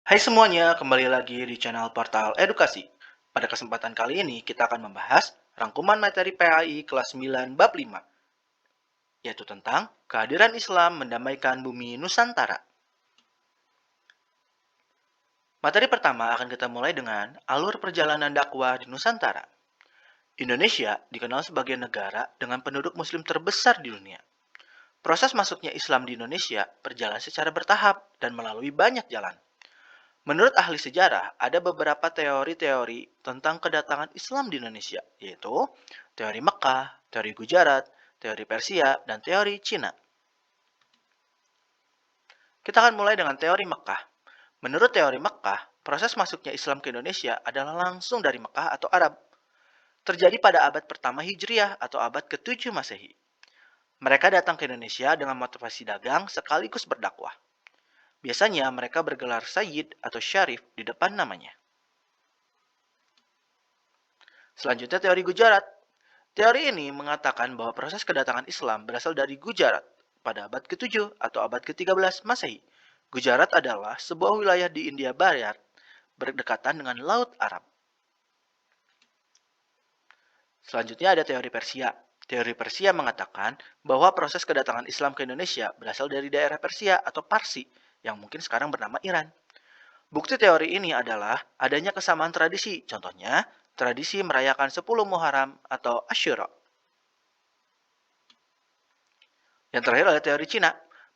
Hai semuanya, kembali lagi di channel Portal Edukasi. Pada kesempatan kali ini kita akan membahas rangkuman materi PAI kelas 9 bab 5, yaitu tentang kehadiran Islam mendamaikan bumi Nusantara. Materi pertama akan kita mulai dengan alur perjalanan dakwah di Nusantara. Indonesia dikenal sebagai negara dengan penduduk muslim terbesar di dunia. Proses masuknya Islam di Indonesia berjalan secara bertahap dan melalui banyak jalan. Menurut ahli sejarah, ada beberapa teori-teori tentang kedatangan Islam di Indonesia, yaitu teori Mekah, teori Gujarat, teori Persia, dan teori Cina. Kita akan mulai dengan teori Mekah. Menurut teori Mekah, proses masuknya Islam ke Indonesia adalah langsung dari Mekah atau Arab. Terjadi pada abad pertama Hijriah atau abad ke-7 Masehi. Mereka datang ke Indonesia dengan motivasi dagang sekaligus berdakwah. Biasanya mereka bergelar Sayyid atau Syarif di depan namanya. Selanjutnya teori Gujarat. Teori ini mengatakan bahwa proses kedatangan Islam berasal dari Gujarat pada abad ke-7 atau abad ke-13 Masehi. Gujarat adalah sebuah wilayah di India Barat berdekatan dengan Laut Arab. Selanjutnya ada teori Persia. Teori Persia mengatakan bahwa proses kedatangan Islam ke Indonesia berasal dari daerah Persia atau Parsi yang mungkin sekarang bernama Iran. Bukti teori ini adalah adanya kesamaan tradisi, contohnya tradisi merayakan 10 Muharram atau Asyura. Yang terakhir adalah teori Cina.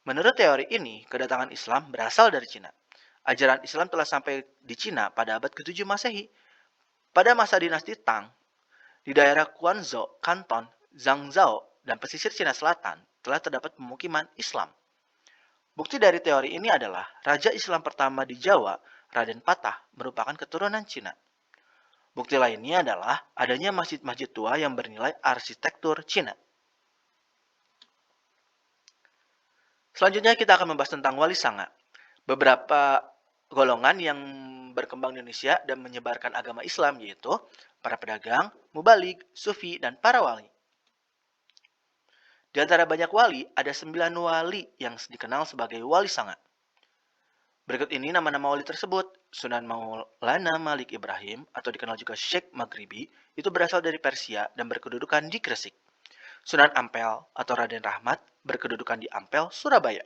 Menurut teori ini, kedatangan Islam berasal dari Cina. Ajaran Islam telah sampai di Cina pada abad ke-7 Masehi. Pada masa dinasti Tang, di daerah Guangzhou, Kanton, Zhangzhou, dan pesisir Cina Selatan telah terdapat pemukiman Islam. Bukti dari teori ini adalah Raja Islam pertama di Jawa, Raden Patah, merupakan keturunan Cina. Bukti lainnya adalah adanya masjid-masjid tua yang bernilai arsitektur Cina. Selanjutnya kita akan membahas tentang Wali Sanga. Beberapa golongan yang berkembang di Indonesia dan menyebarkan agama Islam yaitu para pedagang, mubalik, sufi, dan para wali. Di antara banyak wali, ada 9 wali yang dikenal sebagai Wali Sanga. Berikut ini nama-nama wali tersebut. Sunan Maulana Malik Ibrahim atau dikenal juga Syekh Maghribi itu berasal dari Persia dan berkedudukan di Gresik. Sunan Ampel atau Raden Rahmat berkedudukan di Ampel, Surabaya.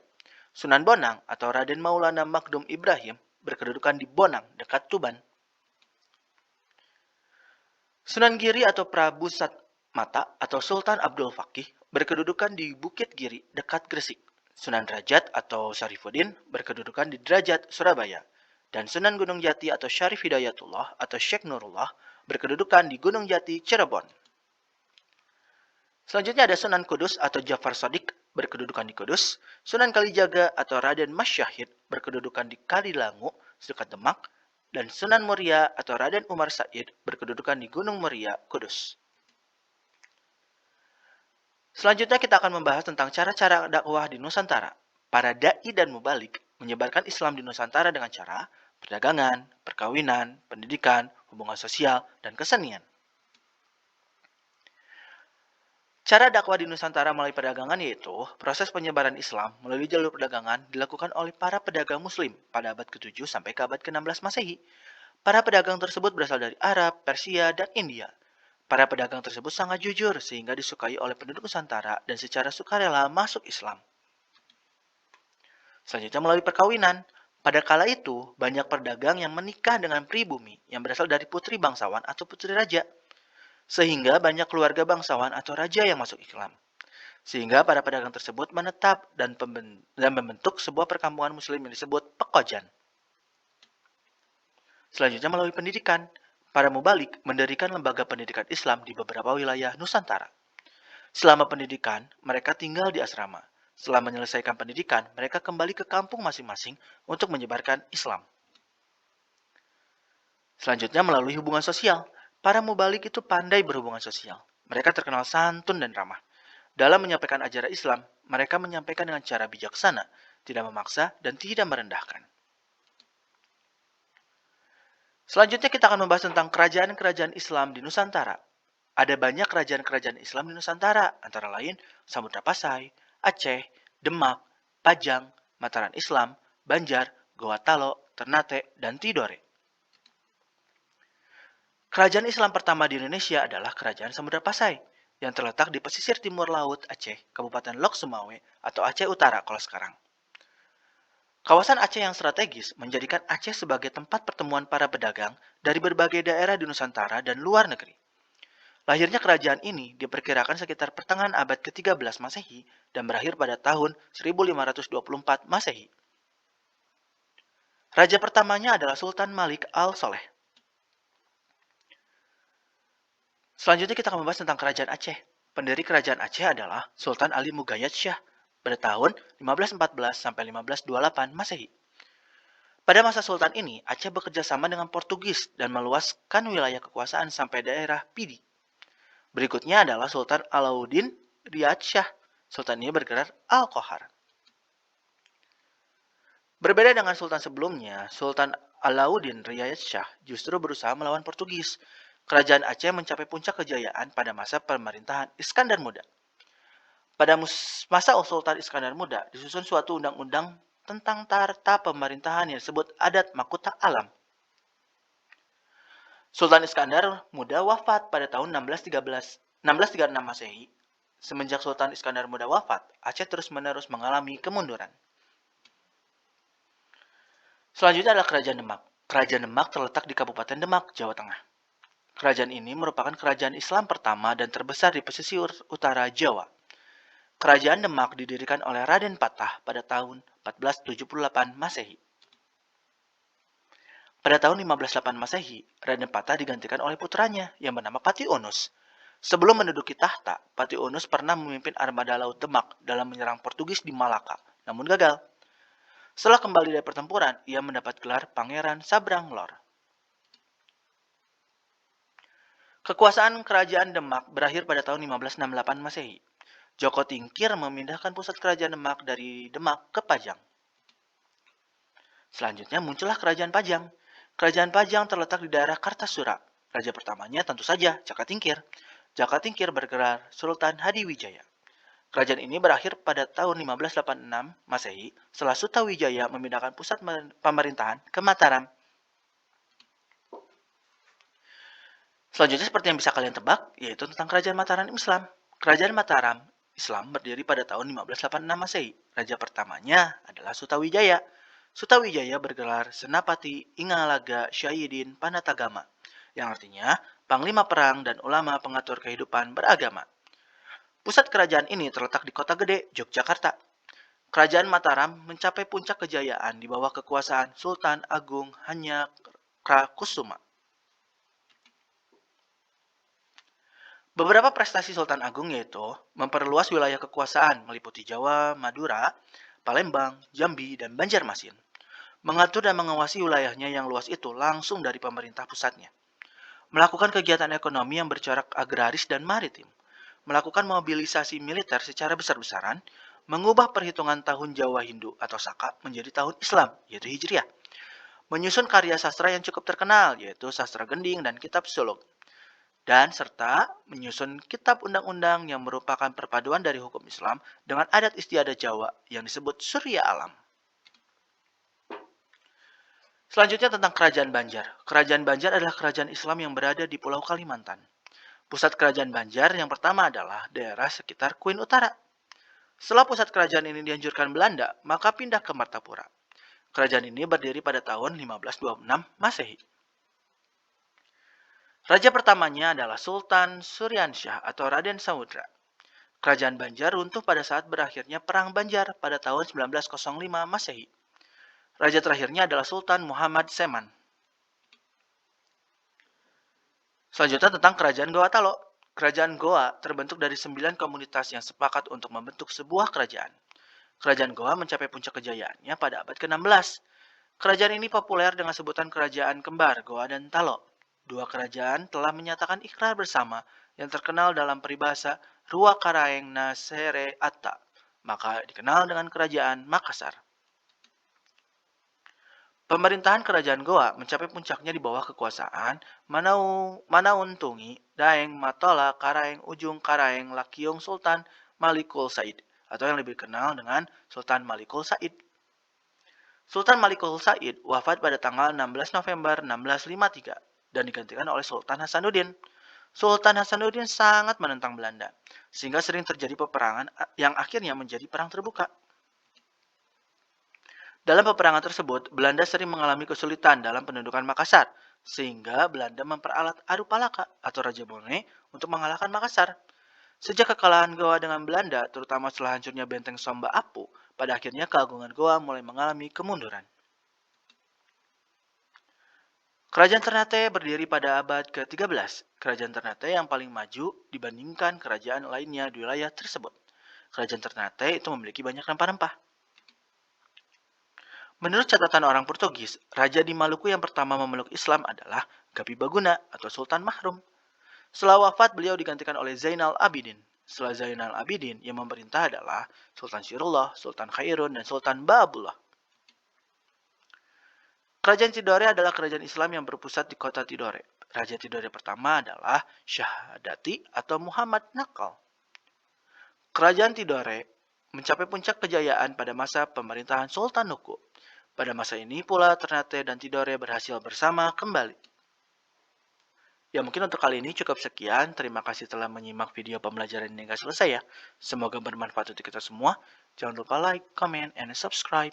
Sunan Bonang atau Raden Maulana Magdum Ibrahim berkedudukan di Bonang, dekat Tuban. Sunan Giri atau Prabu Satmata atau Sultan Abdul Fakih berkedudukan di Bukit Giri, dekat Gresik. Sunan Derajat atau Syarifuddin berkedudukan di Derajat, Surabaya. Dan Sunan Gunung Jati atau Syarif Hidayatullah atau Syekh Nurullah berkedudukan di Gunung Jati, Cirebon. Selanjutnya ada Sunan Kudus atau Jafar Shadiq berkedudukan di Kudus, Sunan Kalijaga atau Raden Mas Syahid berkedudukan di Kalilangu, dekat Demak, dan Sunan Muria atau Raden Umar Said berkedudukan di Gunung Muria, Kudus. Selanjutnya kita akan membahas tentang cara-cara dakwah di Nusantara. Para dai dan mubalik menyebarkan Islam di Nusantara dengan cara perdagangan, perkawinan, pendidikan, hubungan sosial, dan kesenian. Cara dakwah di Nusantara melalui perdagangan yaitu proses penyebaran Islam melalui jalur perdagangan dilakukan oleh para pedagang muslim pada abad ke-7 sampai ke abad ke-16 Masehi. Para pedagang tersebut berasal dari Arab, Persia, dan India. Para pedagang tersebut sangat jujur sehingga disukai oleh penduduk Nusantara dan secara sukarela masuk Islam. Selanjutnya melalui perkawinan. Pada kala itu, banyak pedagang yang menikah dengan pribumi yang berasal dari putri bangsawan atau putri raja. Sehingga banyak keluarga bangsawan atau raja yang masuk Islam. Sehingga para pedagang tersebut menetap dan membentuk sebuah perkampungan muslim yang disebut pekojan. Selanjutnya melalui pendidikan, para mubalik mendirikan lembaga pendidikan Islam di beberapa wilayah Nusantara. Selama pendidikan, mereka tinggal di asrama. Setelah menyelesaikan pendidikan, mereka kembali ke kampung masing-masing untuk menyebarkan Islam. Selanjutnya melalui hubungan sosial, para mubalik itu pandai berhubungan sosial. Mereka terkenal santun dan ramah. Dalam menyampaikan ajaran Islam, mereka menyampaikan dengan cara bijaksana, tidak memaksa, dan tidak merendahkan. Selanjutnya kita akan membahas tentang kerajaan-kerajaan Islam di Nusantara. Ada banyak kerajaan-kerajaan Islam di Nusantara, antara lain Samudra Pasai, Aceh, Demak, Pajang, Mataram Islam, Banjar, Gorontalo, Ternate, dan Tidore. Kerajaan Islam pertama di Indonesia adalah Kerajaan Samudra Pasai, yang terletak di pesisir timur laut Aceh, Kabupaten Lok Sumawe, atau Aceh Utara kalau sekarang. Kawasan Aceh yang strategis menjadikan Aceh sebagai tempat pertemuan para pedagang dari berbagai daerah di Nusantara dan luar negeri. Lahirnya kerajaan ini diperkirakan sekitar pertengahan abad ke-13 Masehi dan berakhir pada tahun 1524 Masehi. Raja pertamanya adalah Sultan Malik al-Soleh. Selanjutnya kita akan membahas tentang kerajaan Aceh. Pendiri kerajaan Aceh adalah Sultan Ali Mugayat Syah pada tahun 1514 sampai 1528 Masehi. Pada masa Sultan ini, Aceh bekerja sama dengan Portugis dan meluaskan wilayah kekuasaan sampai daerah Pidi. Berikutnya adalah Sultan Alauddin Riyad Shah. Sultan ini bergelar Al-Qohar. Berbeda dengan sultan sebelumnya, Sultan Alauddin Riyad Shah justru berusaha melawan Portugis. Kerajaan Aceh mencapai puncak kejayaan pada masa pemerintahan Iskandar Muda. Pada masa Sultan Iskandar Muda, disusun suatu undang-undang tentang tata pemerintahan yang disebut Adat Mahkota Alam. Sultan Iskandar Muda wafat pada tahun 1636 Masehi. Semenjak Sultan Iskandar Muda wafat, Aceh terus-menerus mengalami kemunduran. Selanjutnya adalah Kerajaan Demak. Kerajaan Demak terletak di Kabupaten Demak, Jawa Tengah. Kerajaan ini merupakan kerajaan Islam pertama dan terbesar di pesisir utara Jawa. Kerajaan Demak didirikan oleh Raden Patah pada tahun 1478 Masehi. Pada tahun 1508 Masehi, Raden Patah digantikan oleh putranya yang bernama Pati Onus. Sebelum menduduki tahta, Pati Onus pernah memimpin armada laut Demak dalam menyerang Portugis di Malaka, namun gagal. Setelah kembali dari pertempuran, ia mendapat gelar Pangeran Sabrang Lor. Kekuasaan Kerajaan Demak berakhir pada tahun 1568 Masehi. Joko Tingkir memindahkan pusat Kerajaan Demak dari Demak ke Pajang. Selanjutnya muncullah Kerajaan Pajang. Kerajaan Pajang terletak di daerah Kartasura. Raja pertamanya tentu saja Jaka Tingkir. Jaka Tingkir bergelar Sultan Hadiwijaya. Kerajaan ini berakhir pada tahun 1586 Masehi setelah Sutawijaya memindahkan pusat pemerintahan ke Mataram. Selanjutnya seperti yang bisa kalian tebak, yaitu tentang Kerajaan Mataram Islam. Kerajaan Mataram Islam berdiri pada tahun 1586 Masehi. Raja pertamanya adalah Sutawijaya. Sutawijaya bergelar Senapati Ingalaga Syahidin Panatagama, yang artinya panglima perang dan ulama pengatur kehidupan beragama. Pusat kerajaan ini terletak di Kota Gede, Yogyakarta. Kerajaan Mataram mencapai puncak kejayaan di bawah kekuasaan Sultan Agung Hanyakrokusuma. Beberapa prestasi Sultan Agung yaitu memperluas wilayah kekuasaan meliputi Jawa, Madura, Palembang, Jambi, dan Banjarmasin. Mengatur dan mengawasi wilayahnya yang luas itu langsung dari pemerintah pusatnya. Melakukan kegiatan ekonomi yang bercorak agraris dan maritim. Melakukan mobilisasi militer secara besar-besaran. Mengubah perhitungan tahun Jawa Hindu atau Saka menjadi tahun Islam, yaitu Hijriah. Menyusun karya sastra yang cukup terkenal, yaitu Sastra Gending dan Kitab Suluk. Dan serta menyusun kitab undang-undang yang merupakan perpaduan dari hukum Islam dengan adat istiadat Jawa yang disebut Surya Alam. Selanjutnya tentang Kerajaan Banjar. Kerajaan Banjar adalah kerajaan Islam yang berada di Pulau Kalimantan. Pusat kerajaan Banjar yang pertama adalah daerah sekitar Kuin Utara. Setelah pusat kerajaan ini dihancurkan Belanda, maka pindah ke Martapura. Kerajaan ini berdiri pada tahun 1526 Masehi. Raja pertamanya adalah Sultan Suryansyah atau Raden Samudra. Kerajaan Banjar runtuh pada saat berakhirnya Perang Banjar pada tahun 1905 Masehi. Raja terakhirnya adalah Sultan Muhammad Seman. Selanjutnya tentang Kerajaan Goa Talo. Kerajaan Goa terbentuk dari 9 komunitas yang sepakat untuk membentuk sebuah kerajaan. Kerajaan Goa mencapai puncak kejayaannya pada abad ke-16. Kerajaan ini populer dengan sebutan Kerajaan Kembar Goa dan Talo. Dua kerajaan telah menyatakan ikrar bersama yang terkenal dalam peribahasa Rua Karaeng Nasere Atta, maka dikenal dengan Kerajaan Makassar. Pemerintahan Kerajaan Goa mencapai puncaknya di bawah kekuasaan Manauntungi, Daeng, Matola, Karaeng, Ujung Karaeng, Lakiung Sultan Malikul Said, atau yang lebih dikenal dengan Sultan Malikul Said. Sultan Malikul Said wafat pada tanggal 16 November 1653 dan digantikan oleh Sultan Hasanuddin. Sultan Hasanuddin sangat menentang Belanda, sehingga sering terjadi peperangan yang akhirnya menjadi perang terbuka. Dalam peperangan tersebut, Belanda sering mengalami kesulitan dalam pendudukan Makassar, sehingga Belanda memperalat Adu Palaka atau Raja Bone untuk mengalahkan Makassar. Sejak kekalahan Goa dengan Belanda, terutama setelah hancurnya benteng Somba Apu, pada akhirnya keagungan Goa mulai mengalami kemunduran. Kerajaan Ternate berdiri pada abad ke-13. Kerajaan Ternate yang paling maju dibandingkan kerajaan lainnya di wilayah tersebut. Kerajaan Ternate itu memiliki banyak rempah-rempah. Menurut catatan orang Portugis, raja di Maluku yang pertama memeluk Islam adalah Gapi Baguna atau Sultan Mahrum. Setelah wafat, beliau digantikan oleh Zainal Abidin. Setelah Zainal Abidin, yang memerintah adalah Sultan Sirullah, Sultan Khairun, dan Sultan Babullah. Kerajaan Tidore adalah kerajaan Islam yang berpusat di kota Tidore. Raja Tidore pertama adalah Syahadati atau Muhammad Nakal. Kerajaan Tidore mencapai puncak kejayaan pada masa pemerintahan Sultan Nuku. Pada masa ini pula Ternate dan Tidore berhasil bersama kembali. Ya mungkin untuk kali ini cukup sekian. Terima kasih telah menyimak video pembelajaran ini hingga selesai ya. Semoga bermanfaat untuk kita semua. Jangan lupa like, comment, and subscribe.